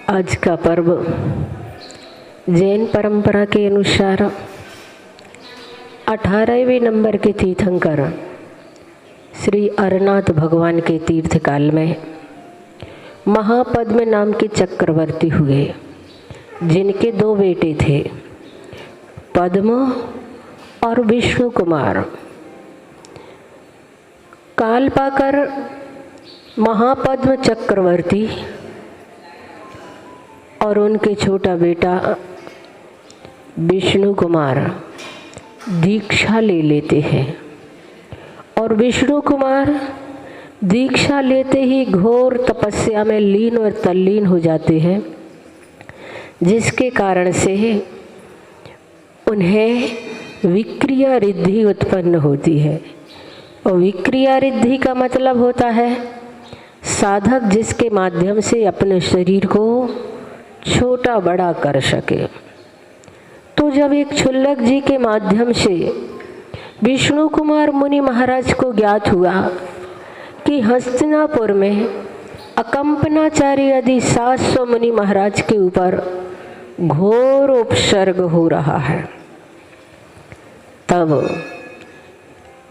आज का पर्व जैन परंपरा के अनुसार 18वें नंबर के तीर्थंकर श्री अरनाथ भगवान के तीर्थकाल में महापद्म नाम के चक्रवर्ती हुए, जिनके 2 बेटे थे, पद्म और विष्णु कुमार। काल पाकर महापद्म चक्रवर्ती और उनके छोटा बेटा विष्णु कुमार दीक्षा ले लेते हैं और विष्णु कुमार दीक्षा लेते ही घोर तपस्या में लीन और तल्लीन हो जाते हैं, जिसके कारण से उन्हें विक्रिया रिद्धि उत्पन्न होती है। और विक्रिया रिद्धि का मतलब होता है साधक जिसके माध्यम से अपने शरीर को छोटा बड़ा कर सके। तो जब एक क्षुल्लक जी के माध्यम से विष्णु कुमार मुनि महाराज को ज्ञात हुआ कि हस्तिनापुर में अकंपनाचार्य आदि 700 मुनि महाराज के ऊपर घोर उपसर्ग हो रहा है, तब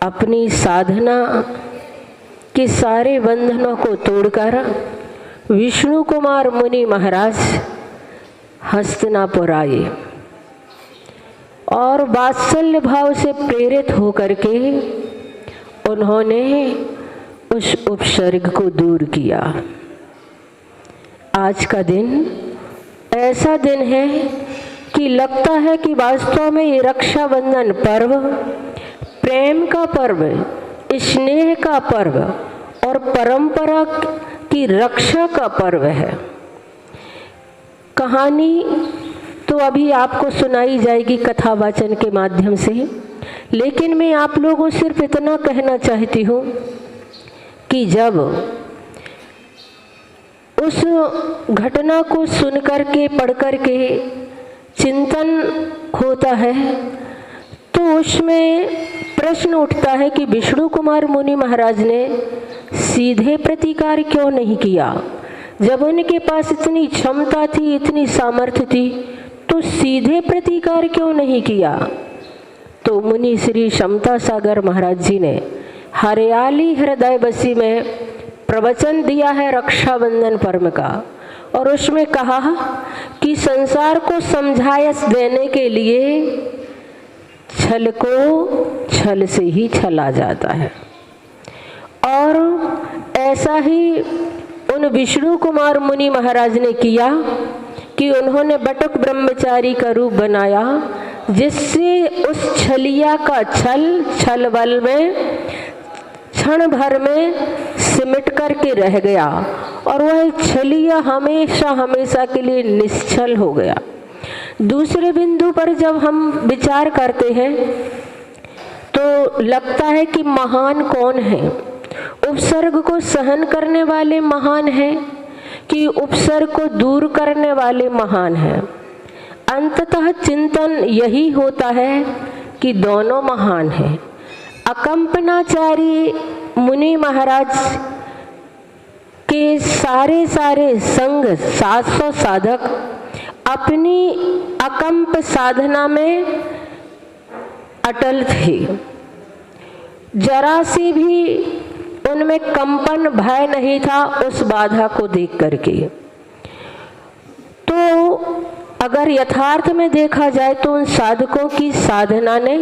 अपनी साधना के सारे बंधनों को तोड़कर विष्णु कुमार मुनि महाराज हस्तिनापुर आए और वात्सल्य भाव से प्रेरित होकर के उन्होंने उस उपसर्ग को दूर किया। आज का दिन ऐसा दिन है कि लगता है कि वास्तव में ये रक्षाबंधन पर्व प्रेम का पर्व, स्नेह का पर्व और परंपरा की रक्षा का पर्व है। कहानी तो अभी आपको सुनाई जाएगी कथा वाचन के माध्यम से, लेकिन मैं आप लोगों को सिर्फ इतना कहना चाहती हूँ कि जब उस घटना को सुन कर के पढ़ कर के चिंतन होता है तो उसमें प्रश्न उठता है कि विष्णु कुमार मुनि महाराज ने सीधे प्रतिकार क्यों नहीं किया। जब उनके पास इतनी क्षमता थी, इतनी सामर्थ्य थी, तो सीधे प्रतिकार क्यों नहीं किया। तो मुनि श्री क्षमता सागर महाराज जी ने हरियाली हृदय बसी में प्रवचन दिया है रक्षाबंधन पर्व का, और उसमें कहा कि संसार को समझायस देने के लिए छल को छल से ही छला जाता है। और ऐसा ही उन विष्णु कुमार मुनि महाराज ने किया कि उन्होंने बटुक ब्रह्मचारी का रूप बनाया, जिससे उस छलिया का छल बल में क्षण भर में सिमट करके रह गया और वह छलिया हमेशा हमेशा के लिए निश्चल हो गया। दूसरे बिंदु पर जब हम विचार करते हैं तो लगता है कि महान कौन है, उपसर्ग को सहन करने वाले महान हैं कि उपसर्ग को दूर करने वाले महान हैं। अंततः चिंतन यही होता है कि दोनों महान हैं। अकंपनाचारी मुनि महाराज के सारे संग 700 साधक अपनी अकंप साधना में अटल थे। जरा सी भी उनमें कंपन भय नहीं था उस बाधा को देख करके। तो अगर यथार्थ में देखा जाए तो उन साधकों की साधना ने,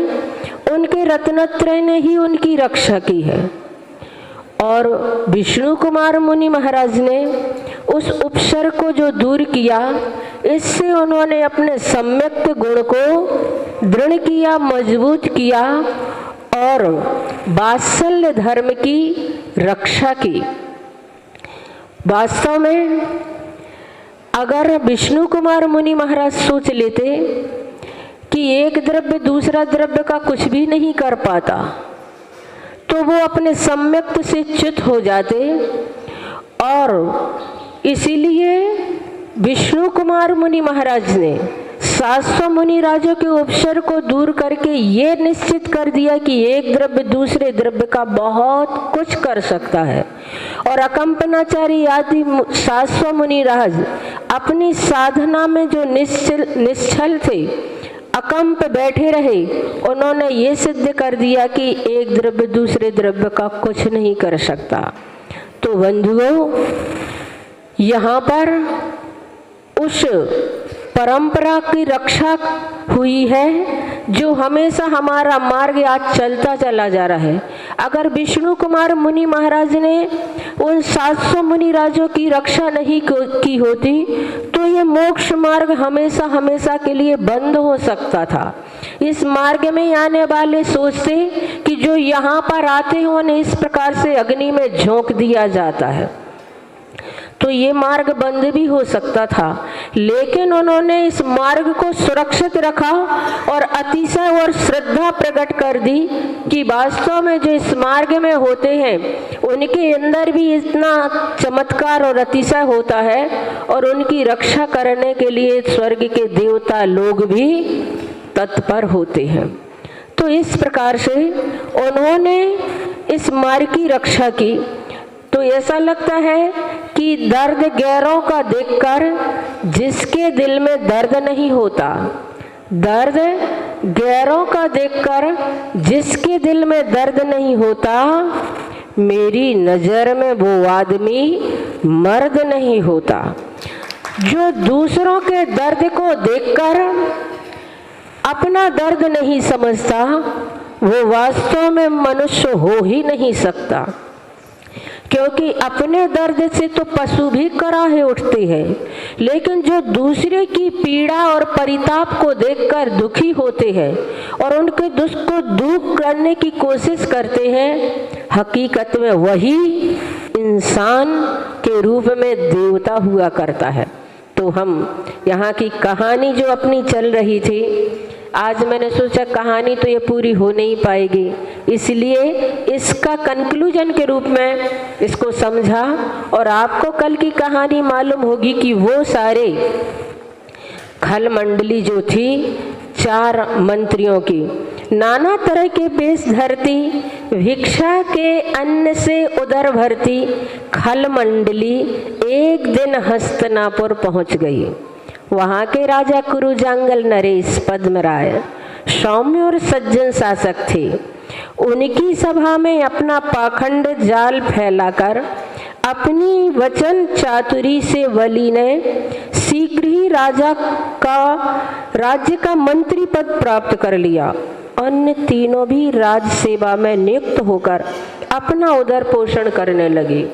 उनके रत्नत्रय ने ही उनकी रक्षा की है। और विष्णु कुमार मुनि महाराज ने उस उपसर्ग को जो दूर किया, इससे उन्होंने अपने सम्यक गुण को दृढ़ किया, मजबूत किया और वात्सल्य धर्म की रक्षा की। वास्तव में अगर विष्णु कुमार मुनि महाराज सोच लेते कि एक द्रव्य दूसरा द्रव्य का कुछ भी नहीं कर पाता, तो वो अपने सम्यक से च्युत हो जाते। और इसीलिए विष्णु कुमार मुनि महाराज ने 700 मुनि राजों के उपसर को दूर करके ये निश्चित कर दिया कि एक द्रव्य दूसरे द्रव्य का बहुत कुछ कर सकता है। और अकंपनाचारी आदि 700 मुनि राज अपनी साधना में जो निश्चल थे, अकंप बैठे रहे, उन्होंने ये सिद्ध कर दिया कि एक द्रव्य दूसरे द्रव्य का कुछ नहीं कर सकता। तो बंधुओं, यहाँ पर उस परंपरा की रक्षा हुई है जो हमेशा हमारा मार्ग आज चलता चला जा रहा है। अगर विष्णु कुमार मुनि महाराज ने उन 700 मुनि राजों की रक्षा नहीं की होती तो ये मोक्ष मार्ग हमेशा हमेशा के लिए बंद हो सकता था। इस मार्ग में आने वाले सोचते कि जो यहाँ पर आते हैं उन्हें इस प्रकार से अग्नि में झोंक दिया जाता है, तो ये मार्ग बंद भी हो सकता था। लेकिन उन्होंने इस मार्ग को सुरक्षित रखा और अतिशय और श्रद्धा प्रकट कर दी कि वास्तव में जो इस मार्ग में होते हैं उनके अंदर भी इतना चमत्कार और अतिशय होता है और उनकी रक्षा करने के लिए स्वर्ग के देवता लोग भी तत्पर होते हैं। तो इस प्रकार से उन्होंने इस मार्ग की रक्षा की। तो ऐसा लगता है कि दर्द गैरों का देखकर जिसके दिल में दर्द नहीं होता, दर्द गैरों का देखकर जिसके दिल में दर्द नहीं होता, मेरी नजर में वो आदमी मर्द नहीं होता। जो दूसरों के दर्द को देखकर अपना दर्द नहीं समझता, वो वास्तव में मनुष्य हो ही नहीं सकता, क्योंकि अपने दर्द से तो पशु भी कराहे उठते हैं। लेकिन जो दूसरे की पीड़ा और परिताप को देखकर दुखी होते हैं और उनके दुख को दूर करने की कोशिश करते हैं, हकीकत में वही इंसान के रूप में देवता हुआ करता है। तो हम यहाँ की कहानी जो अपनी चल रही थी, आज मैंने सोचा कहानी तो ये पूरी हो नहीं पाएगी, इसलिए इसका कंक्लूजन के रूप में इसको समझा। और आपको कल की कहानी मालूम होगी कि वो सारे खल मंडली जो थी 4 मंत्रियों की, नाना तरह के वेश धरती, भिक्षा के अन्न से उदर भरती खल मंडली एक दिन हस्तिनापुर पहुंच गई। वहाँ के राजा कुरुजांगल नरेश पद्मराय सौम्य और सज्जन शासक थे। उनकी सभा में अपना पाखंड जाल फैलाकर अपनी वचन चातुरी से वली ने शीघ्र ही राज्य का मंत्री पद प्राप्त कर लिया। अन्य तीनों भी राज सेवा में नियुक्त होकर अपना उदर पोषण करने लगे।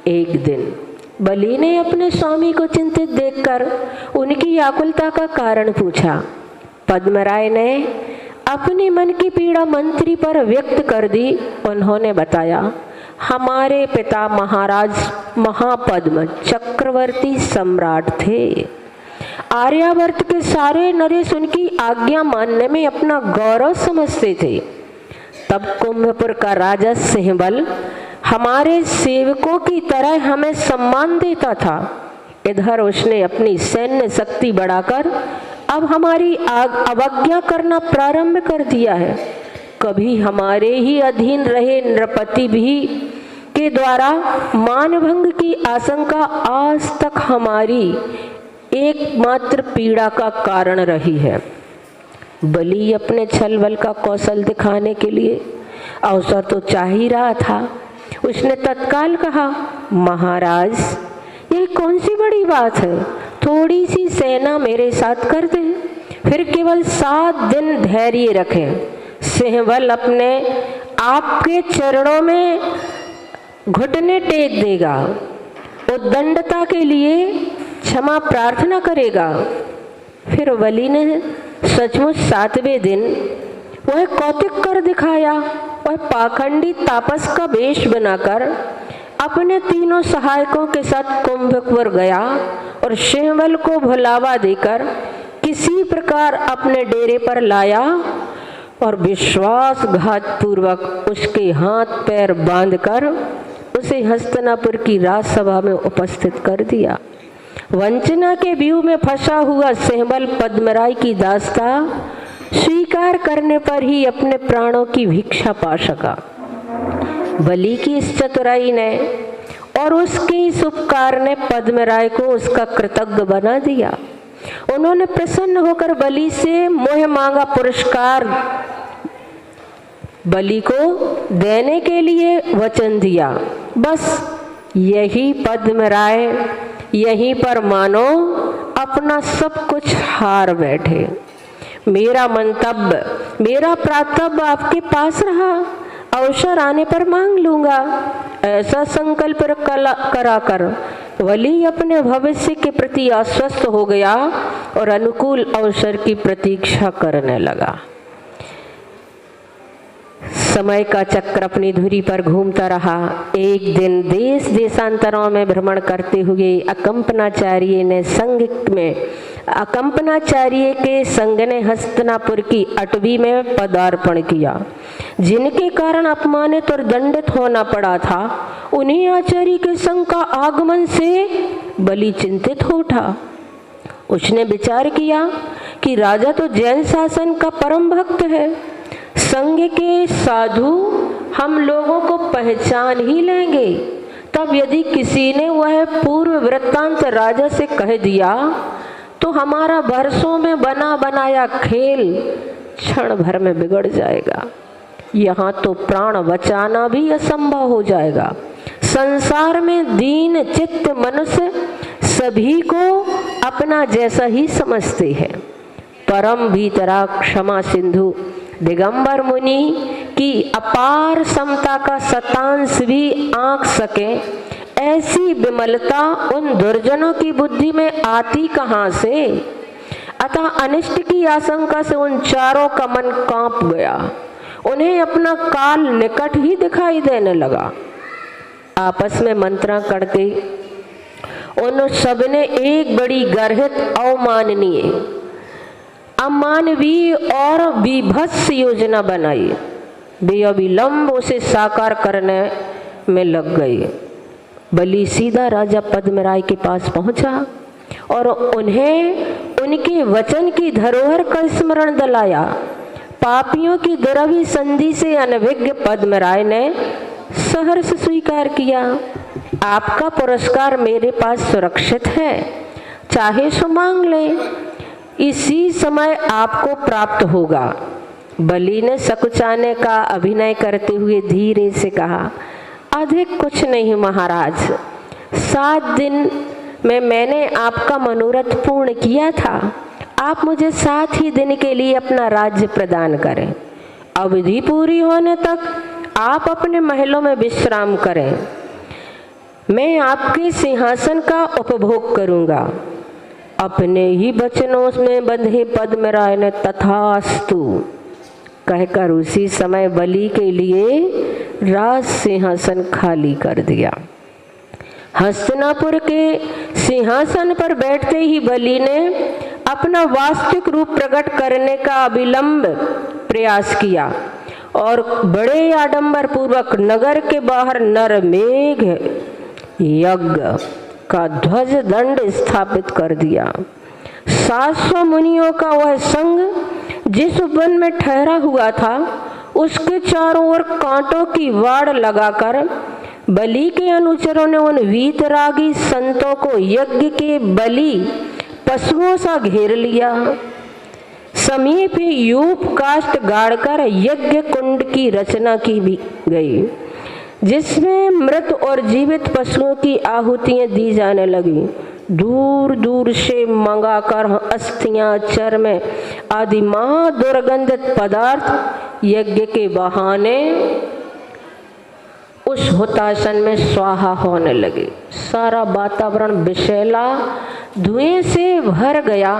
एक दिन बलि ने अपने स्वामी को चिंतित देखकर उनकी आकुलता का कारण पूछा। पद्मराय ने अपने मन की पीड़ा मंत्री पर व्यक्त कर दी। उन्होंने बताया, हमारे पिता महाराज महापद्म चक्रवर्ती सम्राट थे। आर्यावर्त के सारे नरेश उनकी आज्ञा मानने में अपना गौरव समझते थे। तब कुंभपुर का राजा सिंहबल हमारे सेवकों की तरह हमें सम्मान देता था। इधर उसने अपनी सैन्य शक्ति बढ़ाकर अब हमारी अवज्ञा करना प्रारंभ कर दिया है। कभी हमारे ही अधीन रहे नृपति भी के द्वारा मानभंग की आशंका आज तक हमारी एकमात्र पीड़ा का कारण रही है। बलि अपने छल बल का कौशल दिखाने के लिए अवसर तो चाह ही रहा था। उसने तत्काल कहा, महाराज ये कौन सी बड़ी बात है, थोड़ी सी सेना मेरे साथ कर दें, फिर केवल 7 दिन धैर्य रखें। सिंहबल अपने आपके चरणों में घुटने टेक देगा, उद्दंडता के लिए क्षमा प्रार्थना करेगा। फिर बलि ने सचमुच 7वें दिन वह कौतुक कर दिखाया। वह पाखंडी तापस का वेश बनाकर अपने तीनों सहायकों के साथ कुंभपुर गया और सिंहबल को भुलावा देकर किसी प्रकार अपने डेरे पर लाया और विश्वासघात पूर्वक उसके हाथ पैर बांधकर उसे हस्तिनापुर की राजसभा में उपस्थित कर दिया। वंचना के व्यू में फंसा हुआ सिंहबल पद्मराय की दास्ता स्वीकार करने पर ही अपने प्राणों की भिक्षा पा सका। बलि की इस चतुराई ने और उसके इस उपकार ने पद्मराय को उसका कृतज्ञ बना दिया। उन्होंने प्रसन्न होकर बलि से मोह मांगा पुरस्कार बलि को देने के लिए वचन दिया। बस यही पद्मराय यहीं पर मानो अपना सब कुछ हार बैठे। मेरा मंतव्य, मेरा प्रातव्य आपके पास रहा, अवसर आने पर मांग लूंगा, ऐसा संकल्प कराकर बलि अपने भविष्य के प्रति आश्वस्त हो गया और अनुकूल अवसर की प्रतीक्षा करने लगा। समय का चक्र अपनी धुरी पर घूमता रहा। एक दिन देश देशांतरों में भ्रमण करते हुए अकंपनाचार्य के संग ने हस्तिनापुर की अटवी में पदार्पण किया। जिनके कारण अपमानित और दंडित होना पड़ा था, उन्हीं आचार्य के संग का आगमन से बलि चिंतित हो उठा। उसने विचार किया कि राजा तो जैन शासन का परम भक्त है, संघ के साधु हम लोगों को पहचान ही लेंगे। तब यदि किसी ने वह पूर्व वृत्तांत राजा से कह दिया तो हमारा वर्षों में बना बनाया खेल क्षण भर में बिगड़ जाएगा। यहाँ तो प्राण बचाना भी असंभव हो जाएगा। संसार में दीन चित्त मनुष्य सभी को अपना जैसा ही समझते हैं। परम भीतरा क्षमा सिंधु दिगंबर मुनि की अपार समता का शतांश भी आंक सके, ऐसी विमलता उन दुर्जनों की बुद्धि में आती कहां से। अतः अनिष्ट की आशंका से उन चारों का मन कांप गया। उन्हें अपना काल निकट ही दिखाई देने लगा। आपस में मंत्रणा करके उन सबने एक बड़ी गर्हित अवमाननीय अमानवीय और विभत्स योजना बनाई। वे अविलंब उसे साकार करने में लग गए। बलि सीधा राजा पद्मराय के पास पहुंचा और उन्हें उनके वचन की धरोहर का स्मरण दिलाया। पापियों की दुरभि संधि से अनभिज्ञ पद्मराय ने सहर्ष स्वीकार किया। आपका पुरस्कार मेरे पास सुरक्षित है, चाहे सो मांग ले, इसी समय आपको प्राप्त होगा। बलि ने सकुचाने का अभिनय करते हुए धीरे से कहा, अधिक कुछ नहीं महाराज, 7 दिन में मैंने आपका मनोरथ पूर्ण किया था। आप मुझे 7 ही दिन के लिए अपना राज्य प्रदान करें। अवधि पूरी होने तक आप अपने महलों में विश्राम करें। मैं आपके सिंहासन का उपभोग करूंगा। अपने ही वचनों में बंधे पद्मराय ने तथास्तु कहकर उसी समय बलि के लिए राज सिंहासन खाली कर दिया। हस्तिनापुर के सिंहासन पर बैठते ही बलि ने अपना वास्तविक रूप प्रकट करने का अविलंब प्रयास किया और बड़े आडंबर पूर्वक नगर के बाहर नरमेघ यज्ञ का ध्वज दंड स्थापित कर दिया। 700 मुनियों का वह संघ जिस वन में ठहरा हुआ था, उसके चारों ओर कांटों की वाड़ लगाकर बलि के अनुचरों ने उन वीतरागी संतों को यज्ञ के बलि पशुओं सा घेर लिया। समीप ही यूप काष्ठ गाड़कर यज्ञ कुंड की रचना की भी गई, जिसमें मृत और जीवित पशुओं की आहुतियां दी जाने लगी। दूर दूर से मंगाकर अस्थियां, चर्म आदि महादुर्गंधित पदार्थ यज्ञ के बहाने उस हुताशन में स्वाहा होने लगे। सारा वातावरण विषैला धुएं से भर गया।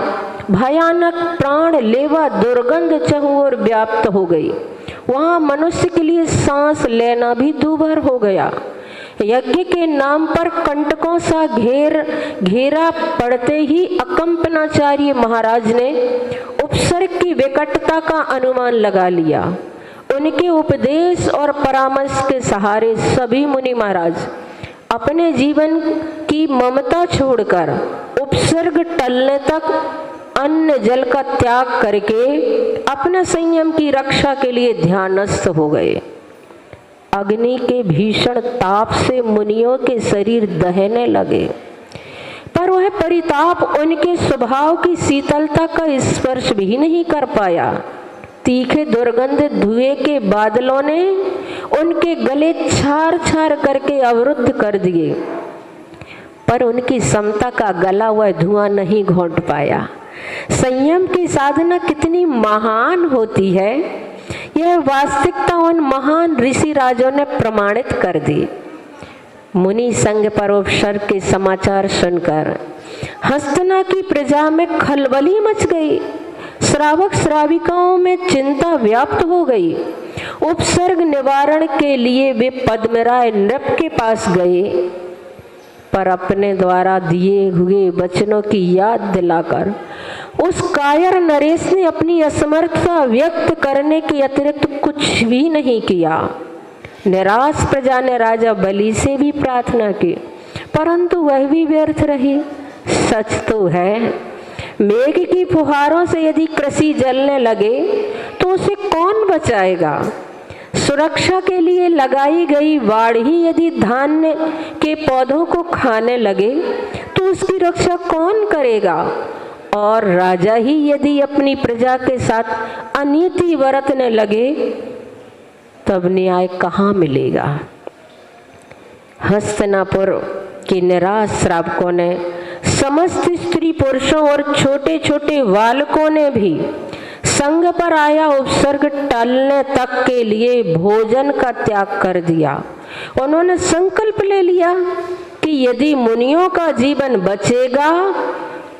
भयानक प्राण लेवा दुर्गंध चहुओर व्याप्त हो गई। वहां मनुष्य के लिए सांस लेना भी दूभर हो गया। यज्ञ के नाम पर कंटकों सा घेरा पड़ते ही अकंपनाचार्य महाराज ने उपसर्ग की विकटता का अनुमान लगा लिया। उनके उपदेश और परामर्श के सहारे सभी मुनि महाराज अपने जीवन की ममता छोड़कर उपसर्ग टलने तक अन्न जल का त्याग करके अपने संयम की रक्षा के लिए ध्यानस्थ हो गए। अग्नि के भीषण ताप से मुनियों के शरीर दहने लगे, पर वह परिताप उनके स्वभाव की शीतलता का स्पर्श भी नहीं कर पाया। तीखे दुर्गंध धुएं के बादलों ने उनके गले छार छार करके अवरुद्ध कर दिए, पर उनकी समता का गला वह धुआं नहीं घोंट पाया। संयम की साधना कितनी महान होती है, यह वास्तविकता उन महान ऋषि राजों ने प्रमाणित कर दी। मुनि संघ परोपसर्ग के समाचार सुनकर हस्तिना की प्रजा में खलबली मच गई। श्रावक श्राविकाओं में चिंता व्याप्त हो गई। उपसर्ग निवारण के लिए वे पद्मराय नृप के पास गए, पर अपने द्वारा दिए हुए वचनों की याद दिलाकर उस कायर नरेश ने अपनी असमर्थता व्यक्त करने के अतिरिक्त कुछ भी नहीं किया। निराश प्रजा ने राजा बलि से भी प्रार्थना की, परंतु वह भी व्यर्थ रही। सच तो है, मेघ की फुहारों से यदि कृषि जलने लगे तो उसे कौन बचाएगा। सुरक्षा के लिए लगाई गई बाड़ ही यदि धान्य के पौधों को खाने लगे तो उसकी रक्षा कौन करेगा। और राजा ही यदि अपनी प्रजा के साथ अनीति बरतने लगे तब न्याय कहाँ मिलेगा। हस्तिनापुर के निराश श्रावकों ने, समस्त स्त्री पुरुषों और छोटे छोटे बालकों ने भी संग पर आया उपसर्ग टलने तक के लिए भोजन का त्याग कर दिया। उन्होंने संकल्प ले लिया कि यदि मुनियों का जीवन बचेगा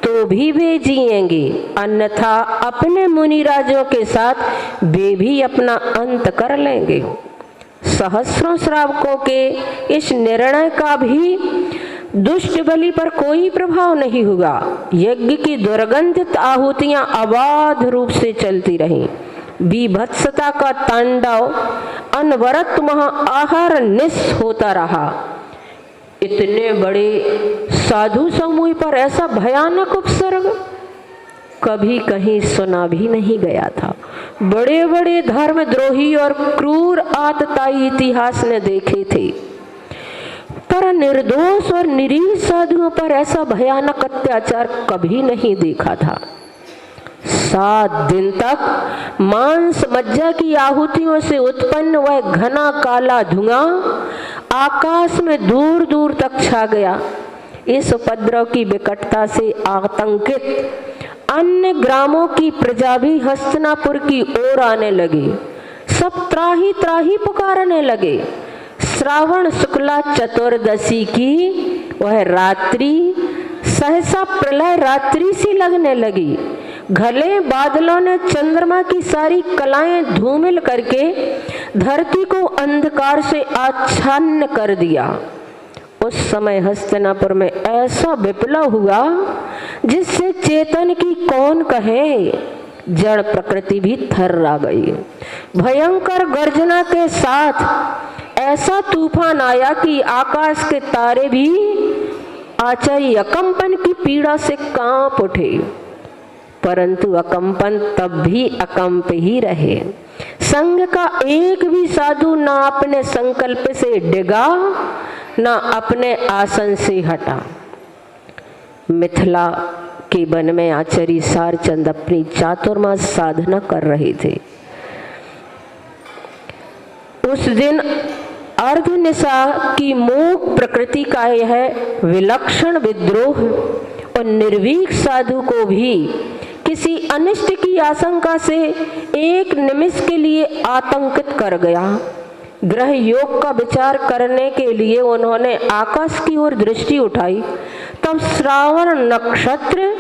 तो भी वे जिएंगे, अन्यथा अपने मुनिराजों के साथ वे भी अपना अंत कर लेंगे। सहस्रों श्रावकों के इस निर्णय का भी दुष्ट बलि पर कोई प्रभाव नहीं हुआ। यज्ञ की दुर्गंधित आहुतियां अबाध रूप से चलती रहीं। बीभत्सता का तांडव अनवरत वहां आहार निश होता रहा। इतने बड़े साधु समूह पर ऐसा भयानक उपसर्ग कभी कहीं सुना भी नहीं गया था। बड़े बड़े धर्मद्रोही और क्रूर आतताई इतिहास ने देखे थे, पर निर्दोष और निरीह साधुओं पर ऐसा भयानक अत्याचार कभी नहीं देखा था। 7 दिन तक मांस मज्जा की आहुतियों से उत्पन्न वह घना काला धुआं आकाश में दूर दूर तक छा गया। इस उपद्रव की विकटता से आतंकित अन्य ग्रामों की प्रजा भी हस्तिनापुर की ओर आने लगी। सब त्राही त्राही पुकारने लगे। श्रावण शुक्ला चतुर्दशी की वह रात्रि सहसा प्रलय रात्रि सी लगने लगी। घने बादलों ने चंद्रमा की सारी कलाएं धूमिल करके धरती को अंधकार से आच्छादन कर दिया। उस समय हस्तिनापुर में ऐसा विप्लव हुआ जिससे चेतन की कौन कहे। जड़ प्रकृति भी थर्रा गई। भयंकर गर्जना के साथ ऐसा तूफान आया कि आकाश के तारे भी आचार्य अकंपन की पीड़ा से कांप उठे, परंतु अकंपन तब भी अकंप ही रहे। संघ का एक भी साधु ना अपने संकल्प से डिगा, ना अपने आसन से हटा। मिथिला के वन में आचार्य सारचंद अपनी चातुर्मास साधना कर रहे थे। उस दिन अर्धनिशा की मूक प्रकृति का यह विलक्षण विद्रोह और निर्भीक साधु को भी किसी अनिष्ट की आशंका से एक निमिष के लिए आतंकित कर गया। ग्रह योग का विचार करने के लिए उन्होंने आकाश की ओर दृष्टि उठाई, तब श्रावण नक्षत्र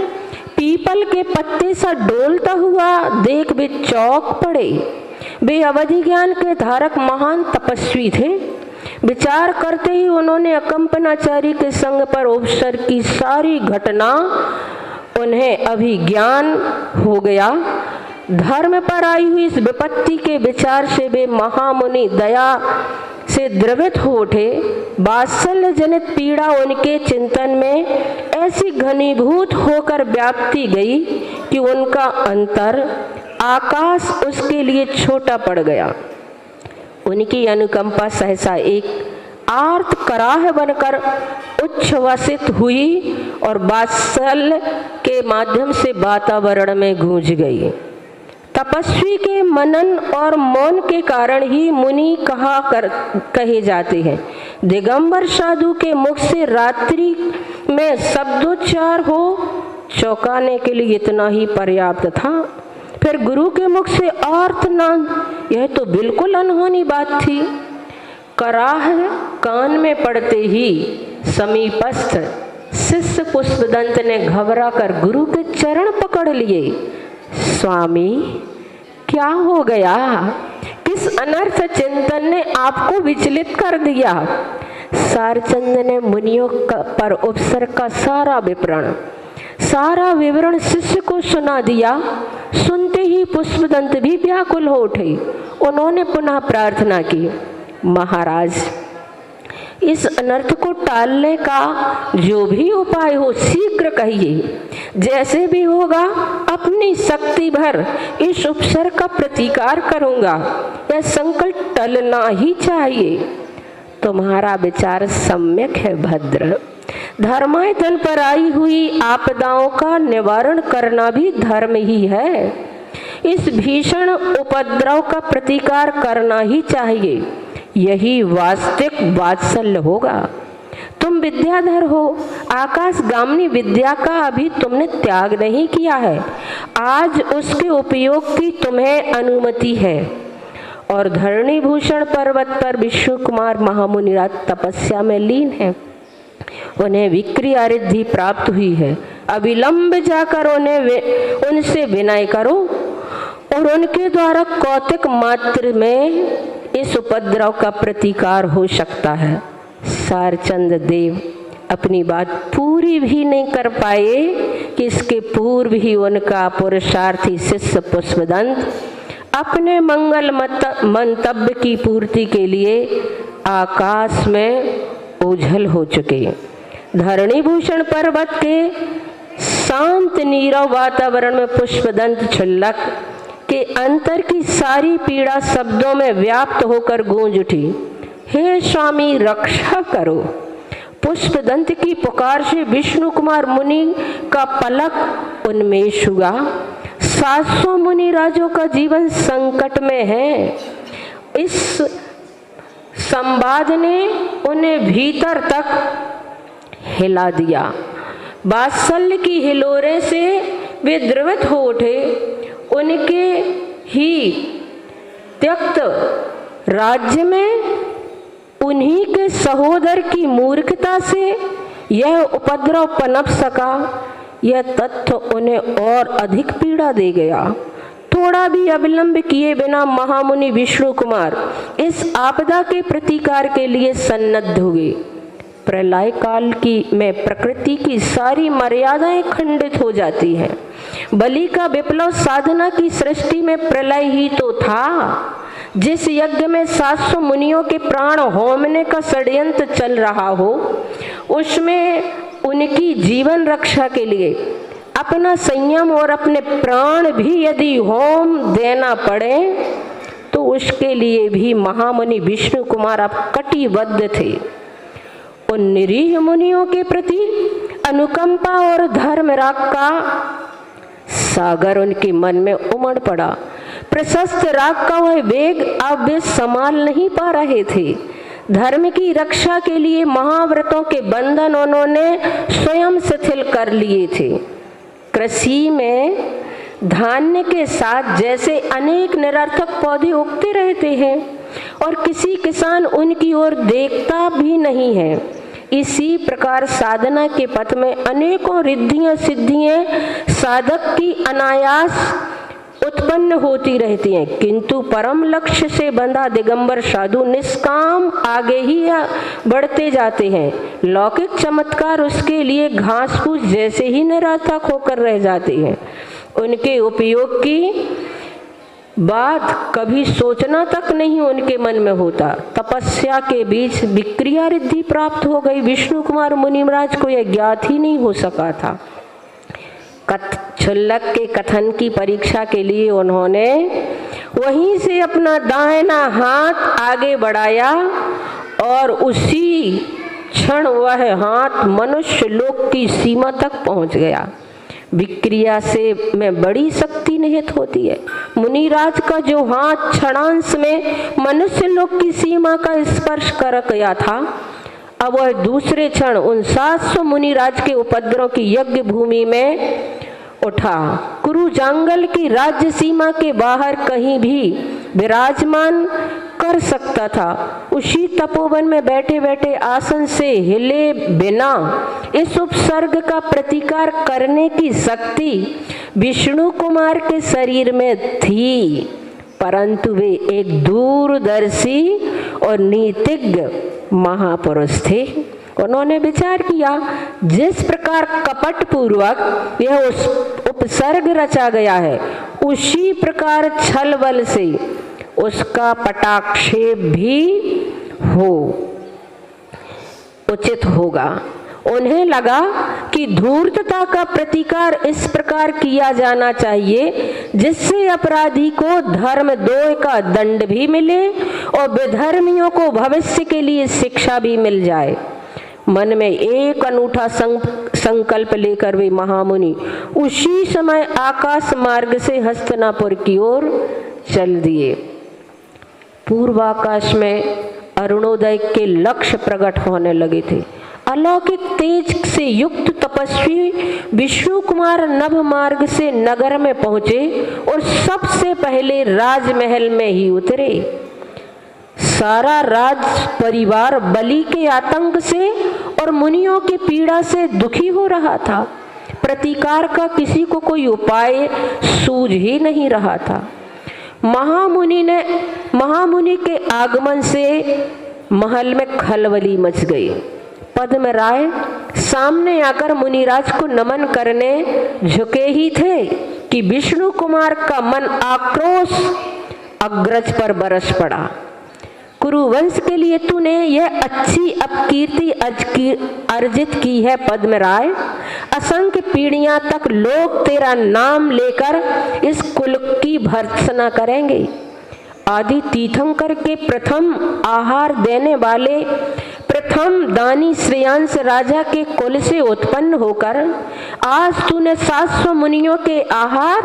पीपल के पत्ते सा डोलता हुआ देख वे चौंक पड़े। वे अवधि ज्ञान के धारक महान तपस्वी थे। विचार करते ही उन्होंने अकंपनाचार्य के संग पर उपसर्ग की सारी घटना उन्हें अभिज्ञान हो गया। धर्म पर आई हुई इस विपत्ति के विचार से वे महामुनि दया से द्रवित हो उठे। वात्सल्य जनित पीड़ा उनके चिंतन में ऐसी घनीभूत होकर व्याप्ति गई कि उनका अंतर आकाश उसके लिए छोटा पड़ गया। उनकी अनुकंपा सहसा एक आर्त कराह बनकर उच्छ्वसित हुई और वात्सल्य के माध्यम से वातावरण में गूंज गई। तपस्वी के मनन और मौन के कारण ही मुनि कहे जाते हैं। दिगंबर साधु के मुख से रात्रि में शब्दोच्चार हो चौंकाने के लिए इतना ही पर्याप्त था। फिर गुरु के मुख से आर्तनाद, यह तो बिल्कुल अनहोनी बात थी। कराह कान में पड़ते ही समीपस्थ शिष्य पुष्पदंत ने घबरा कर गुरु के चरण पकड़ लिए। स्वामी, क्या हो गया? किस अनर्थ चिंतन ने आपको विचलित कर दिया? सारचंद ने मुनियों पर उपसर्ग का सारा विवरण शिष्य को सुना दिया। सुनते ही पुष्पदंत भी व्याकुल हो उठे। उन्होंने पुनः प्रार्थना की, महाराज, इस अनर्थ को टालने का जो भी उपाय हो शीघ्र कहिए। जैसे भी होगा अपनी शक्ति भर इस उपसर्ग का प्रतिकार करूंगा। यह संकट टलना ही चाहिए। तुम्हारा विचार सम्यक है भद्र। धर्मायतन पर आई हुई आपदाओं का निवारण करना भी धर्म ही है। इस भीषण उपद्रव का प्रतिकार करना ही चाहिए। यही वास्तविक वात्सल्य होगा। तुम विद्याधर हो, आकाशगामिनी विद्या का अभी तुमने त्याग नहीं किया है। आज उसके उपयोग की तुम्हें अनुमति है। और धरणी भूषण पर्वत पर विष्णु कुमार महामुनिराज तपस्या में लीन है। उन्हें विक्रिया रिद्धि प्राप्त हुई है। अविलंब जाकर उनसे विनय करो और उनके द्वारा कौतिक मात्र में इस उपद्रव का प्रतिकार हो सकता है। सारचंद देव अपनी बात पूरी भी नहीं कर पाए कि इसके पूर्व ही उनका पुरुषार्थी शिष्य पुष्पदंत अपने मंगल मंतव्य की पूर्ति के लिए आकाश में ओझल हो चुके। धरणी भूषण पर्वत के शांत नीरव वातावरण में पुष्पदंत छुल्लक के अंतर की सारी पीड़ा शब्दों में व्याप्त होकर गूंज उठी। हे स्वामी, रक्षा करो। पुष्पदंत की पुकार से विष्णु कुमार मुनि का पलक उन्मेष हुआ। 700 मुनि राजों का जीवन संकट में है। इस संवाद ने उन्हें भीतर तक हिला दिया। वात्सल्य की हिलोरे से वे द्रवित हो उठे। उनके ही त्यक्त राज्य में उन्हीं के सहोदर की मूर्खता से यह उपद्रव पनप सका। यह तथ्य उन्हें और अधिक पीड़ा दे गया। थोड़ा भी अविलंब किए बिना महामुनि विष्णु कुमार इस आपदा के प्रतिकार के लिए सन्नद्ध हुए। प्रलय काल में प्रकृति की सारी मर्यादाएं खंडित हो जाती हैं। बलि का विप्लव साधना की सृष्टि में प्रलय ही तो था। जिस यज्ञ में 700 मुनियों के प्राण होमने का षड्यंत्र चल रहा हो, उसमें उनकी जीवन रक्षा के लिए अपना संयम और अपने प्राण भी यदि होम देना पड़े तो उसके लिए भी महामुनि विष्णु कुमार अब कटिबद्ध थे। उन निरीह मुनियों के प्रति अनुकंपा और धर्म राग का सागर उनके मन में उमड़ पड़ा। प्रशस्त राग का वह वेग अब वे संभाल नहीं पा रहे थे। धर्म की रक्षा के लिए महाव्रतों के बंधन उन्होंने स्वयं शिथिल कर लिए थे। कृषि में धान्य के साथ जैसे अनेक निरर्थक पौधे उगते रहते हैं और किसी किसान उनकी ओर देखता भी नहीं है, इसी प्रकार साधना के पथ में अनेकों रिद्धियां सिद्धियां साधक की अनायास उत्पन्न होती रहती हैं, किंतु परम लक्ष्य से बंधा दिगंबर साधु निष्काम आगे ही बढ़ते जाते हैं। लौकिक चमत्कार उसके लिए घास फूस जैसे ही निरर्थक होकर रह जाते हैं। उनके उपयोग की बाद कभी सोचना तक नहीं उनके मन में होता। तपस्या के बीच विक्रिया रिद्धि प्राप्त हो गई। विष्णु कुमार मुनि महाराज को यह ज्ञात ही नहीं हो सका था। क्षुल्लक के कथन की परीक्षा के लिए उन्होंने वहीं से अपना दाहिना हाथ आगे बढ़ाया और उसी क्षण वह हाथ मनुष्य लोक की सीमा तक पहुंच गया। विक्रिया से में बड़ी शक्ति निहित होती है। मुनिराज का जो हाथ क्षणांश में मनुष्य लोक की सीमा का स्पर्श कर गया था, अब वह दूसरे क्षण उन 700 मुनिराज के उपद्रव की यज्ञ भूमि में उठा। कुरु जांगल की राज्य सीमा के बाहर कहीं भी विराजमान कर सकता था। उसी तपोवन में बैठे बैठे आसन से हिले बिना इस उपसर्ग का प्रतिकार करने की शक्ति विष्णु कुमार के शरीर में थी, परंतु वे एक दूरदर्शी और नीतिज्ञ महापुरुष थे। उन्होंने विचार किया, जिस प्रकार कपट पूर्वक यह उस उपसर्ग रचा गया है, उसी प्रकार छल बल से उसका पटाक्षेप भी हो उचित होगा। उन्हें लगा कि धूर्तता का प्रतिकार इस प्रकार किया जाना चाहिए जिससे अपराधी को धर्मद्रोह का दंड भी मिले और विधर्मियों को भविष्य के लिए शिक्षा भी मिल जाए। मन में एक अनूठा संकल्प लेकर वे महामुनि उसी समय आकाश मार्ग से हस्तिनापुर की ओर चल दिए। पूर्वाकाश में अरुणोदय के लक्ष्य प्रकट होने लगे थे। अलौकिक तेज से युक्त तपस्वी विष्णु कुमार नभ मार्ग से नगर में पहुंचे और सबसे पहले राजमहल में ही उतरे। सारा राज परिवार बलि के आतंक से और मुनियों की पीड़ा से दुखी हो रहा था। प्रतिकार का किसी को कोई उपाय सूझ ही नहीं रहा था। महामुनि के आगमन से महल में खलबली मच गई। पद्मराय सामने आकर मुनिराज को नमन करने झुके ही थे कि विष्णु कुमार का मन आक्रोश अग्रज पर बरस पड़ा। कुरुवंश के लिए तूने यह अच्छी अपकीर्ति अर्जित की है पद्मराय। असंख्य पीढ़ियां तक लोग तेरा नाम लेकर इस कुल की भर्त्सना करेंगे। आदि तीर्थंकर के प्रथम आहार देने वाले प्रथम दानी श्रेयांश राजा के कुल से उत्पन्न होकर आज तूने 700 मुनियों के आहार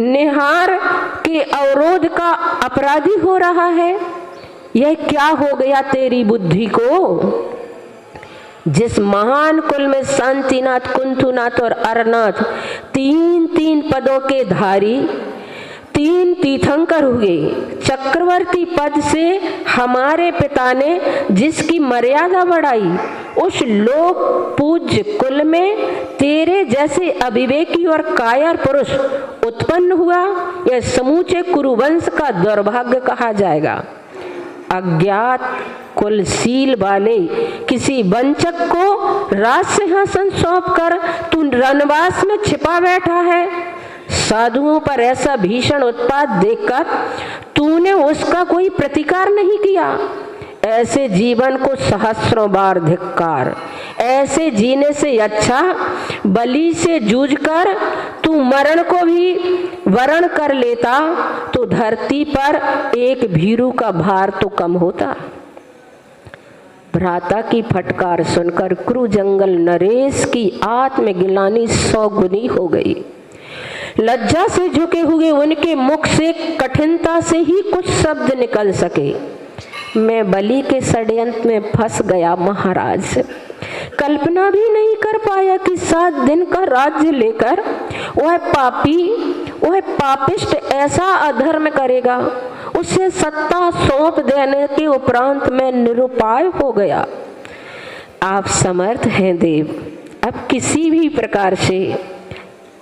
निहार के अवरोध का अपराधी हो रहा है। यह क्या हो गया तेरी बुद्धि को? जिस महान कुल में शांतिनाथ, कुंथुनाथ और अरनाथ तीन पदों के धारी 3 तीर्थंकर हुए, चक्रवर्ती पद से हमारे पिता ने जिसकी मर्यादा बढ़ाई, उस लोक पूज्य कुल में तेरे जैसे अविवेकी और कायर पुरुष उत्पन्न हुआ, यह समूचे कुरुवंश का दुर्भाग्य कहा जाएगा। अज्ञात कुलशील वाले किसी वंचक को राज सिंहासन सौंपकर तू रनवास में छिपा बैठा है। साधुओं पर ऐसा भीषण उत्पात देखकर तूने उसका कोई प्रतिकार नहीं किया। ऐसे जीवन को सहस्रों बार धिक्कार। ऐसे जीने से अच्छा बलि से जूझकर तू मरण को भी वरण कर लेता तो धरती पर एक भीरू का भार तो कम होता। भ्राता की फटकार सुनकर कुरु जंगल नरेश की आत्मगिलानी 100 गुनी हो गई। लज्जा से झुके हुए उनके मुख से कठिनता से ही कुछ शब्द निकल सके। मैं बलि के षड्यंत्र में फंस गया महाराज। कल्पना भी नहीं कर पाया कि 7 दिन का राज्य लेकर वह पापिष्ट ऐसा अधर्म करेगा। उसे सत्ता सौंप देने के उपरांत मैं निरुपाय हो गया। आप समर्थ हैं देव, अब किसी भी प्रकार से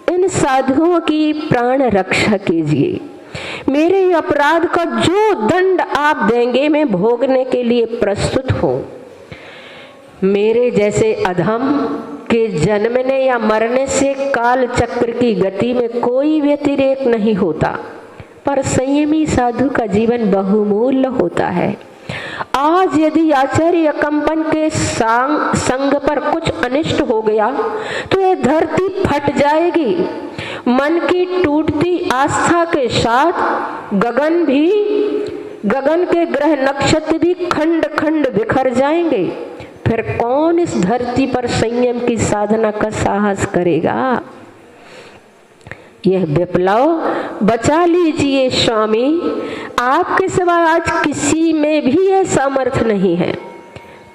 इन साधुओं की प्राण रक्षा कीजिए। मेरे अपराध का जो दंड आप देंगे मैं भोगने के लिए प्रस्तुत हूँ। मेरे जैसे अधम के जन्मने या मरने से काल चक्र की गति में कोई व्यतिरेक नहीं होता। पर संयमी साधु का जीवन बहुमूल्य होता है। आज यदि आचार्य कंपन के संग पर कुछ अनिष्ट हो गया तो यह धरती फट जाएगी। मन की टूटती आस्था के साथ गगन के ग्रह नक्षत्र भी खंड खंड बिखर जाएंगे। फिर कौन इस धरती पर संयम की साधना का साहस करेगा? यह विप्लव बचा लीजिए स्वामी, आपके सिवा आज किसी में भी यह सामर्थ्य नहीं है।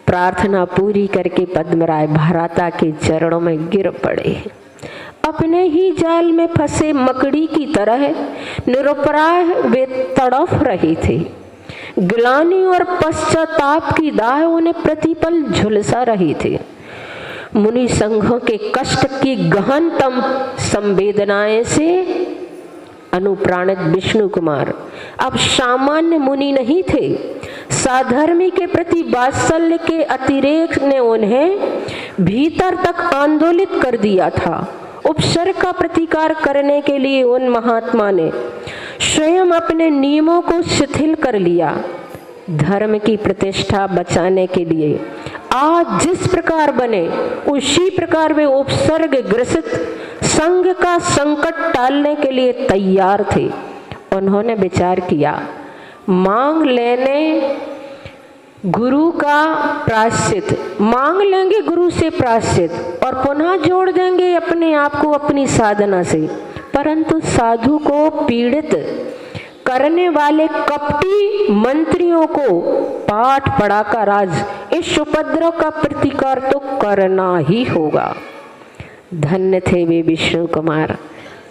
प्रार्थना पूरी करके पद्मराय भराता के चरणों में गिर पड़े। अपने ही जाल में फंसे मकड़ी की तरह निरुपराय वे तड़फ रही थी। ग्लानि और पश्चाताप की दाह उन्हें प्रतिपल झुलसा रही थी। मुनि संघों के कष्ट की गहनतम संवेदनाएं से अनुप्राणित विष्णु कुमार अब सामान्य मुनि नहीं थे। साधर्मी के प्रति वात्सल्य के अतिरेक ने उन्हें भीतर तक आंदोलित कर दिया था। उपसर्ग का प्रतिकार करने के लिए उन महात्मा ने स्वयं अपने नियमों को शिथिल कर लिया। धर्म की प्रतिष्ठा बचाने के लिए आज जिस प्रकार बने उसी प्रकार वे उपसर्ग ग्रसित संघ का संकट टालने के लिए तैयार थे। उन्होंने विचार किया, मांग लेने गुरु का प्रायश्चित, मांग लेंगे गुरु से प्रायश्चित और पुनः जोड़ देंगे अपने आप को अपनी साधना से। परंतु साधु को पीड़ित करने वाले कपटी मंत्रियों को पाठ पढ़ाकर आज इस उपद्रव का प्रतिकार तो करना ही होगा। धन्य थे वे विष्णु कुमार,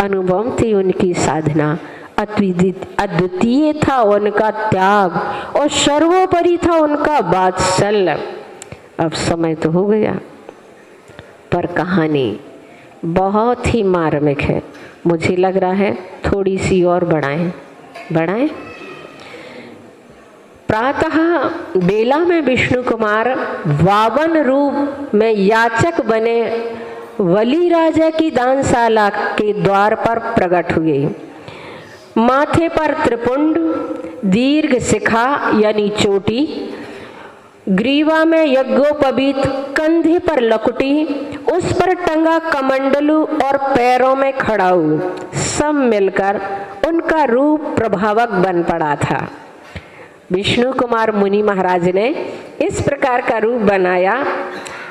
अनुभव थी उनकी साधना, अद्वितीय था उनका त्याग और सर्वोपरि था उनका वात्सल्य। अब समय तो हो गया, पर कहानी बहुत ही मार्मिक है। मुझे लग रहा है थोड़ी सी और बढ़ाएं। प्रातः बेला में विष्णु कुमार वावन रूप में याचक बने वली राजा की दानशाला के द्वार पर प्रकट हुए। माथे पर त्रिपुंड, दीर्घ शिखा यानी चोटी, ग्रीवा में यज्ञोपवीत, कंधे पर लकुटी, उस पर टंगा कमंडलू और पैरों में खड़ाऊ, सब मिलकर उनका रूप प्रभावक बन पड़ा था। विष्णु कुमार मुनि महाराज ने इस प्रकार का रूप बनाया।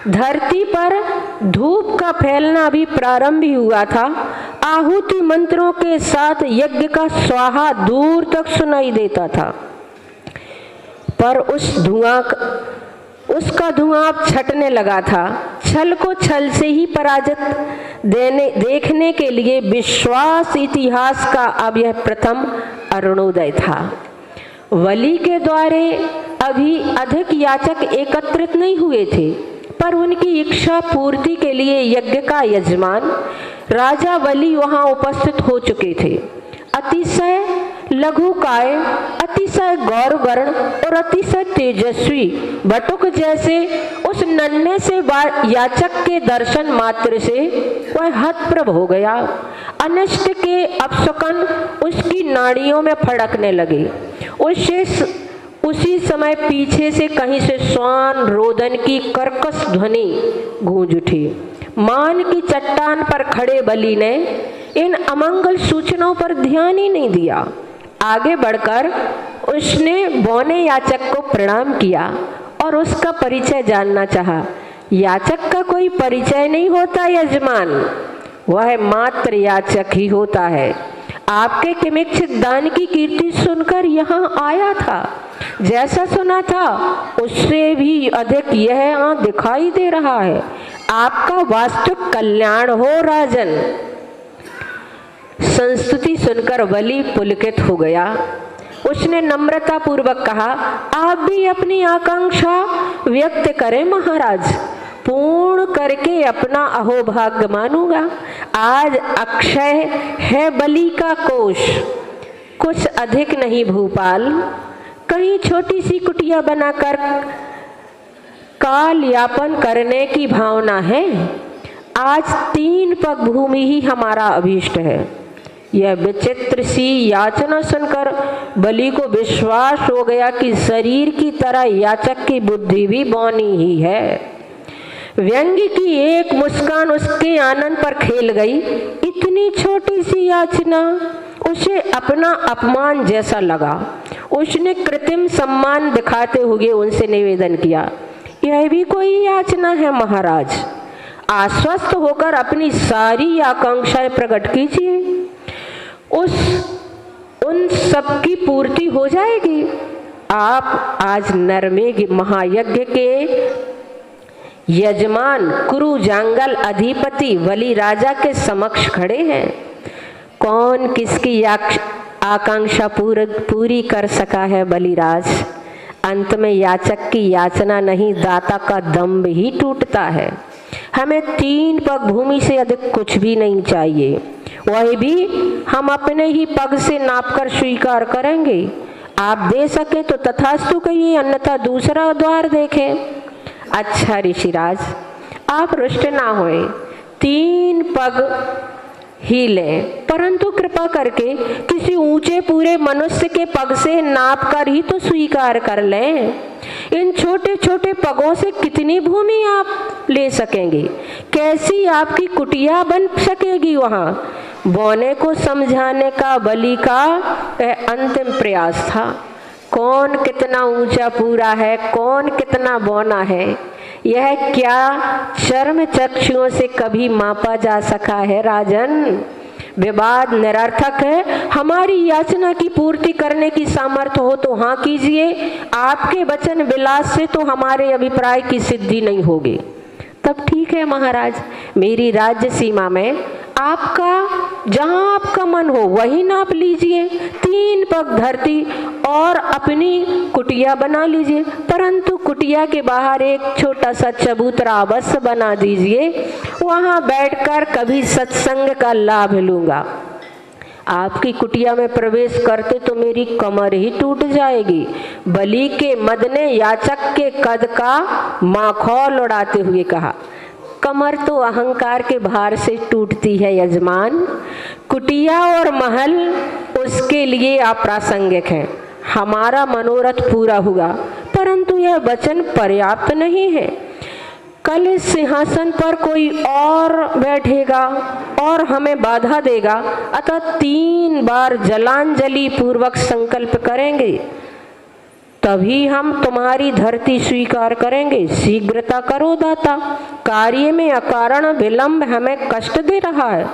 धरती पर धूप का फैलना भी प्रारंभ ही हुआ था। आहुति मंत्रों के साथ यज्ञ का स्वाहा दूर तक सुनाई देता था, पर उसका धुआं अब छटने लगा था। छल को छल से ही पराजित देखने के लिए विश्वास इतिहास का अब यह प्रथम अरुणोदय था। वली के द्वारे अभी अधिक याचक एकत्रित नहीं हुए थे, पर उनकी इच्छा पूर्ति के लिए यज्ञ का यजमान राजा वली वहां उपस्थित हो चुके थे। अतिशय लघुकाय, अतिशय गौरवर्ण और अतिशय तेजस्वी बटुक जैसे उस नन्हे से याचक के दर्शन मात्र से वह हतप्रभ हो गया। अनिष्ट के अपशकुन उसकी नाड़ियों में फड़कने लगे। उसी समय पीछे से कहीं से श्वान रोदन की कर्कश ध्वनि गूंज उठी। मान की चट्टान पर खड़े बलि ने इन अमंगल सूचनाओं पर ध्यान ही नहीं दिया। आगे बढ़कर उसने बौने याचक को प्रणाम किया और उसका परिचय जानना चाहा। याचक का कोई परिचय नहीं होता यजमान, वह मात्र याचक ही होता है। आपके किमिच्छित दान की कीर्ति सुनकर यहाँ आया था। जैसा सुना था उससे भी अधिक यह दिखाई दे रहा है। आपका वास्तविक कल्याण हो राजन। संस्तुति सुनकर वली पुलकित हो गया। उसने नम्रता पूर्वक कहा, आप भी अपनी आकांक्षा व्यक्त करें महाराज, पूर्ण करके अपना अहोभाग्य मानूंगा। आज अक्षय है बलि का कोष, कुछ अधिक नहीं भूपाल। कहीं छोटी सी कुटिया बनाकर काल यापन करने की भावना है। आज 3 पग भूमि ही हमारा अभीष्ट है। यह विचित्र सी याचना सुनकर बलि को विश्वास हो गया कि शरीर की तरह याचक की बुद्धि भी बौनी ही है। व्यंग्य की एक मुस्कान उसके आनंद पर खेल गई। इतनी छोटी सी याचना उसे अपना अपमान जैसा लगा। उसने कृत्रिम सम्मान दिखाते हुए उनसे निवेदन किया, यह भी कोई याचना है महाराज? आश्वस्त होकर अपनी सारी आकांक्षाएं प्रकट कीजिए, उन सब की पूर्ति हो जाएगी। आप आज नरमेघ महायज्ञ के यजमान कुरु जांगल अधिपति बलि राजा के समक्ष खड़े हैं। कौन किसकी आकांक्षा पूरी कर सका है बलिराज? अंत में याचक की याचना नहीं, दाता का दम्भ ही टूटता है। हमें 3 पग भूमि से अधिक कुछ भी नहीं चाहिए, वही भी हम अपने ही पग से नापकर स्वीकार करेंगे। आप दे सके तो तथास्तु कहिए, अन्यथा दूसरा द्वार देखें। अच्छा ऋषिराज, आप रुष्ट ना होए, 3 पग ही लें, परंतु कृपा करके किसी ऊंचे पूरे मनुष्य के पग से नाप कर ही तो स्वीकार कर लें। इन छोटे छोटे पगों से कितनी भूमि आप ले सकेंगे? कैसी आपकी कुटिया बन सकेगी वहां? बौने को समझाने का बलि का अंतिम प्रयास था। कौन कितना ऊंचा पूरा है, कौन कितना बौना है, यह क्या चर्म चक्षुओं से कभी मापा जा सका है राजन? विवाद निरर्थक है। हमारी याचना की पूर्ति करने की सामर्थ्य हो तो हाँ कीजिए। आपके वचन विलास से तो हमारे अभिप्राय की सिद्धि नहीं होगी। तब ठीक है महाराज, मेरी राज्य सीमा में आपका जहां आपका मन हो वही नाप लीजिए। 3 पग धरती और अपनी कुटिया बना लीजिए, परंतु कुटिया के बाहर एक छोटा सा चबूतरा अवश्य बना दीजिए। वहां बैठकर कभी सत्संग का लाभ लूंगा। आपकी कुटिया में प्रवेश करते तो मेरी कमर ही टूट जाएगी। बलि के मद ने याचक के कद का माखौल उड़ाते हुए कहा, कमर तो अहंकार के भार से टूटती है यजमान। कुटिया और महल उसके लिए अप्रासंगिक है। हमारा मनोरथ पूरा हुआ, परंतु यह वचन पर्याप्त नहीं है। कल इस सिंहासन पर कोई और बैठेगा और हमें बाधा देगा, अतः 3 बार जलांजलि पूर्वक संकल्प करेंगे, तभी हम तुम्हारी धरती स्वीकार करेंगे। शीघ्रता करो दाता, कार्य में अकारण विलंब हमें कष्ट दे रहा है।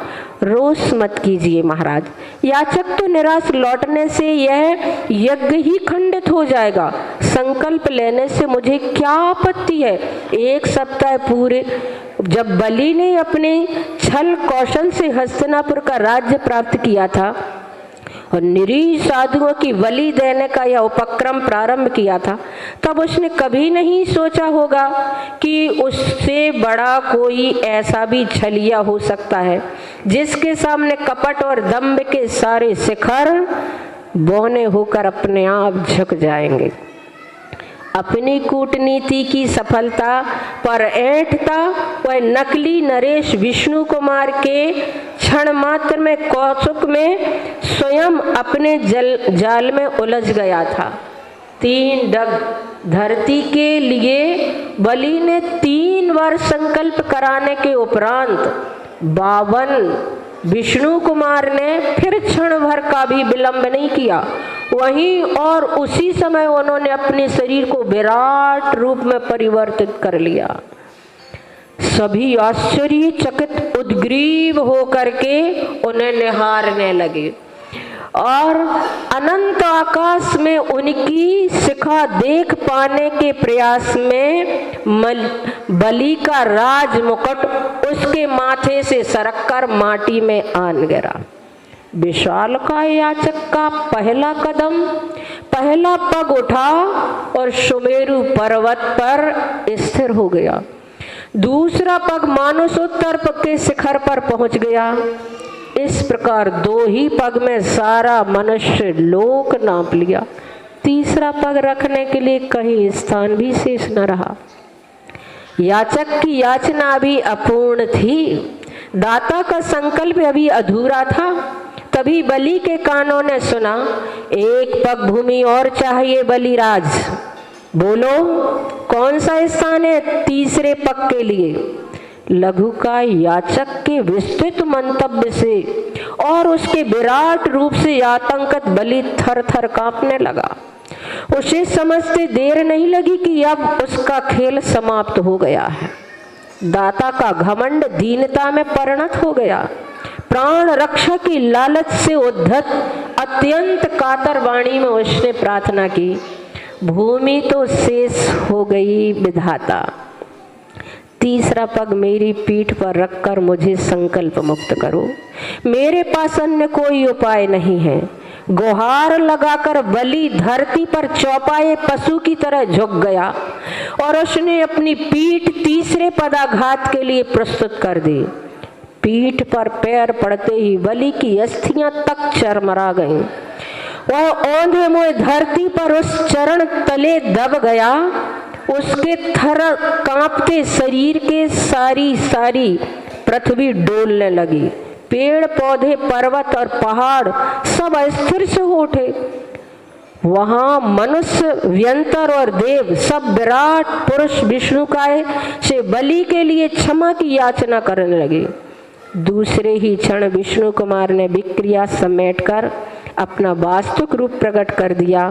रोष मत कीजिए महाराज, याचक तो निराश लौटने से यह यज्ञ ही खंडित हो जाएगा। संकल्प लेने से मुझे क्या आपत्ति है? 1 सप्ताह पूरे जब बलि ने अपने छल कौशल से हस्तिनापुर का राज्य प्राप्त किया था और निरीह साधुओं की बलि देने का यह उपक्रम प्रारंभ किया था, तब उसने कभी नहीं सोचा होगा कि उससे बड़ा कोई ऐसा भी छलिया हो सकता है जिसके सामने कपट और दंभ के सारे शिखर बौने होकर अपने आप झुक जाएंगे। अपनी कूटनीति की सफलता पर ऐंठता वह नकली नरेश विष्णु कुमार के क्षण मात्र में कौतुक में स्वयं अपने जाल में उलझ गया था। 3 डग धरती के लिए बलि ने 3 बार संकल्प कराने के उपरांत 52 विष्णु कुमार ने फिर क्षण भर का भी विलंब नहीं किया। वहीं और उसी समय उन्होंने अपने शरीर को विराट रूप में परिवर्तित कर लिया। सभी आश्चर्यचकित उद्ग्रीव होकर के उन्हें निहारने लगे और अनंत आकाश में उनकी शिखा देख पाने के प्रयास में बलि का राज मुकुट उसके माथे से सरककर माटी में आन गिरा। विशालकाय याचक का पहला कदम, पहला पग उठा और सुमेरु पर्वत पर स्थिर हो गया। दूसरा पग मानसोत्तर के शिखर पर पहुंच गया। इस प्रकार 2 ही पग में सारा मनुष्य लोक नाप लिया। तीसरा पग रखने के लिए कहीं स्थान भी शेष न रहा। याचक की याचना अभी अपूर्ण थी, दाता का संकल्प अभी अधूरा था, तभी बलि के कानों ने सुना, एक पग भूमि और चाहिए बलिराज, बोलो कौन सा स्थान है तीसरे पग के लिए। लघु का याचक के विस्तृत मंतव्य से और उसके विराट रूप से आतंकित बलि थर थर कांपने लगा। उसे समझते देर नहीं लगी कि अब उसका खेल समाप्त हो गया है। दाता का घमंड दीनता में परिणत हो गया। प्राण रक्षा की लालच से उद्धत अत्यंत कातर वाणी में उसने प्रार्थना की, भूमि तो शेष हो गई विधाता, तीसरा पग मेरी पीठ पर रखकर मुझे संकल्प मुक्त करो। मेरे पास अन्य कोई उपाय नहीं है। गुहार लगाकर बलि धरती पर चौपाए पशु की तरह झुक गया और उसने अपनी पीठ तीसरे पदाघात के लिए प्रस्तुत कर दी। पीठ पर पैर पड़ते ही बलि की अस्थियां तक चरमरा गईं। वह औंधे मुँह धरती पर उस चरण तले दब गया। उसके थर कांपते शरीर के सारी सारी पृथ्वी डोलने लगी। पेड़ पौधे पर्वत और पहाड़ सब अस्थिर से हो उठे। वहां मनुष्य व्यंतर और देव सब विराट पुरुष विष्णुकाय से बलि के लिए क्षमा की याचना करने लगे। दूसरे ही क्षण विष्णु कुमार ने विक्रिया समेटकर अपना वास्तविक रूप प्रकट कर दिया।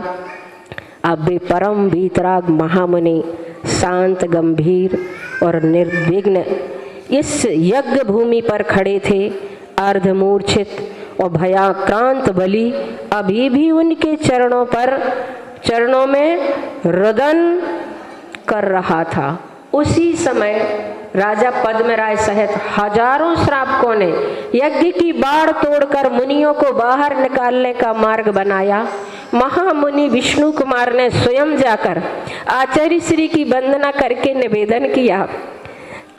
अब वे परम वीतराग महामुनि शांत गंभीर और निर्विघ्न इस यज्ञ भूमि पर खड़े थे। अर्धमूर्छित और भयाक्रांत बलि अभी भी उनके चरणों में रुदन कर रहा था। उसी समय राजा पद्मराय सहित हजारों श्रावकों ने यज्ञ की बाड़ तोड़कर मुनियों को बाहर निकालने का मार्ग बनाया। महामुनि विष्णु कुमार ने स्वयं जाकर आचार्य श्री की वंदना करके निवेदन किया,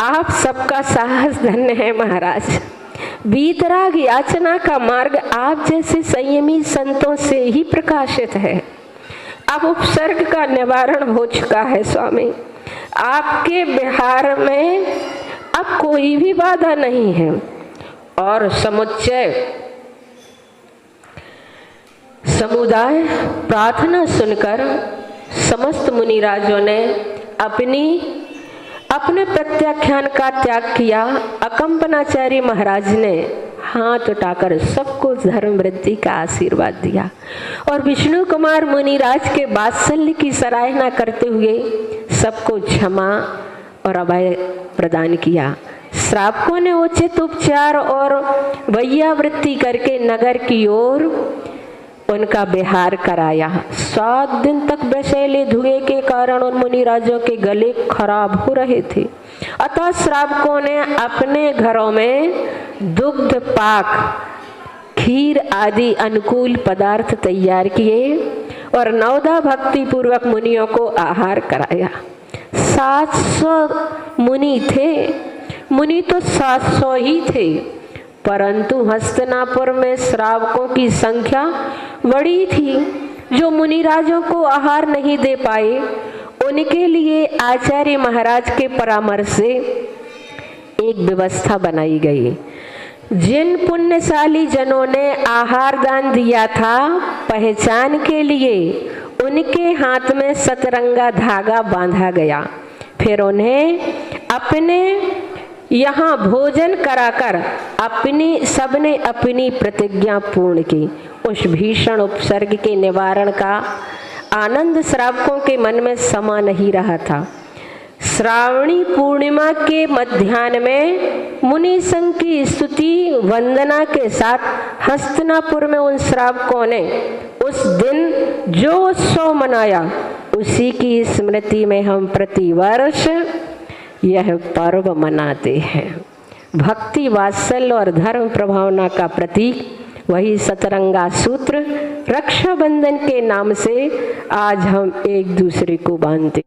आप सबका साहस धन्य है महाराज। वीतराग याचना का मार्ग आप जैसे संयमी संतों से ही प्रकाशित है। अब उपसर्ग का निवारण हो चुका है स्वामी। आपके विहार में अब कोई भी बाधा नहीं है। और समुदाय प्रार्थना सुनकर समस्त मुनिराजों ने अपने प्रत्याख्यान का त्याग किया। अकंपनाचार्य महाराज ने हाथ उठाकर सबको धर्म वृद्धि का आशीर्वाद दिया और विष्णु कुमार मुनिराज के वात्सल्य की सराहना करते हुए सबको क्षमा और अभय प्रदान किया। श्रावकों ने उचित उपचार और वैयावृत्ति करके नगर की ओर उनका विहार कराया। 7 दिन तक विषैले धुएं के कारण उन मुनिराजों के गले खराब हो रहे थे। अतः श्रावकों ने अपने घरों में दुग्ध पाक, खीर आदि अनुकूल पदार्थ तैयार किए और नवदा भक्ति पूर्वक मुनियों को आहार कराया। 700 मुनि थे। मुनि तो 700 ही थे, परंतु हस्तिनापुर में श्रावकों की संख्या बड़ी थी। जो मुनिराजों को आहार नहीं दे पाए, उनके लिए आचार्य महाराज के परामर्श से एक व्यवस्था बनाई गई। जिन पुण्यशाली जनों ने आहार दान दिया था, पहचान के लिए उनके हाथ में सतरंगा धागा बांधा गया। फिर उन्हें अपने यहाँ भोजन कराकर सबने अपनी प्रतिज्ञा पूर्ण की। उस भीषण उपसर्ग के निवारण का आनंद श्रावकों के मन में समा नहीं रहा था। श्रावणी पूर्णिमा के मध्याह्न में मुनि संघ की स्तुति वंदना के साथ हस्तिनापुर में उन श्रावकों ने उस दिन जो उत्सव मनाया, उसी की स्मृति में हम प्रतिवर्ष यह पर्व मनाते हैं। भक्ति वात्सल्य और धर्म प्रभावना का प्रतीक वही सतरंगा सूत्र रक्षाबंधन के नाम से आज हम एक दूसरे को बांधते